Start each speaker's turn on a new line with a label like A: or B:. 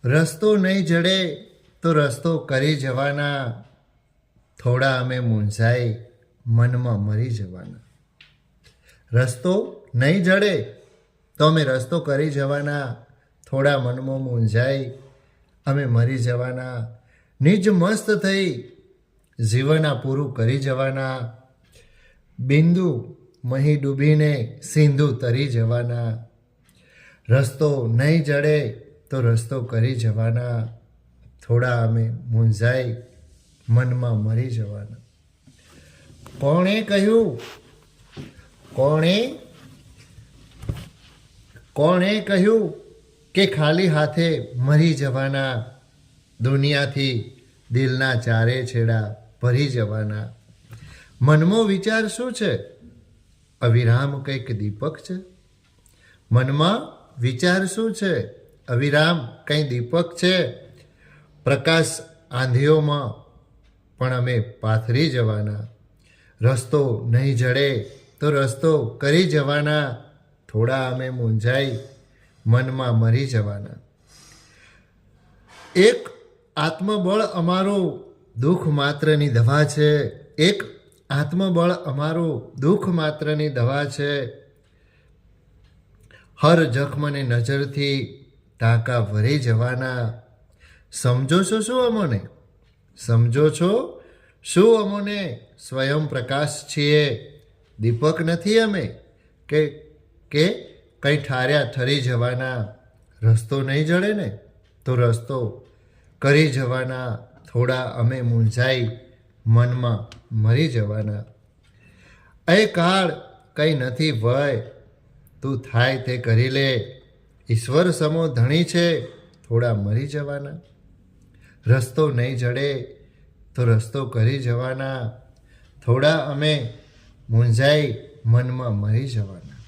A: રસ્તો નહીં જડે તો રસ્તો કરી જવાના, થોડા અમે મૂંઝાઈ મનમાં મરી જવાના. રસ્તો નહીં જડે તો અમે રસ્તો કરી જવાના, થોડા મનમાં મૂંઝાઈ અમે મરી જવાના. નિજ મસ્ત થઈ જીવના પૂરું કરી જવાના, બિંદુ મહી ડૂબીને સિંધુ તરી જવાના. રસ્તો નહીં જડે તો રસ્તો કરી જવાના, થોડા અમે મૂંઝાઈ મનમાં મરી જવાના. કોણે કહ્યું કે ખાલી હાથે મરી જવાના, દુનિયાથી દિલના ચારે છેડા ભરી જવાના. મનમાં વિચાર શું છે? અવિરામ કંઈક દીપક છે. મનમાં વિચાર શું છે? અવિરામ કંઈ દીપક છે. પ્રકાશ આંધિયોમાં પણ અમે પાથરી જવાના. રસ્તો નહીં જડે તો રસ્તો કરી જવાના, થોડા અમે મૂંઝાઈ મનમાં મરી જવાના. એક આત્મબળ અમારું દુઃખ માત્રની દવા છે. એક આત્મબળ અમારું દુઃખ માત્રની દવા છે. હર જખમને નજરથી ટાંકા ભરી જવાના. સમજો છો શું અમને? સમજો છો શું અમને? સ્વયં પ્રકાશ છીએ, દીપક નથી અમે કે કંઈ ઠાર્યા ઠરી જવાના. રસ્તો નહીં જડે ને તો રસ્તો કરી જવાના, થોડા અમે મૂંઝાઈ મનમાં મરી જવાના. એ કાળ કંઈ નથી ભય, તું થાય તે કરી લે. ઈશ્વર સમો ધણી છે, થોડા મરી જવાના. રસ્તો નહીં જડે તો રસ્તો કરી જવાના, થોડા અમે મૂંઝાઈ મનમાં મરી જવાના.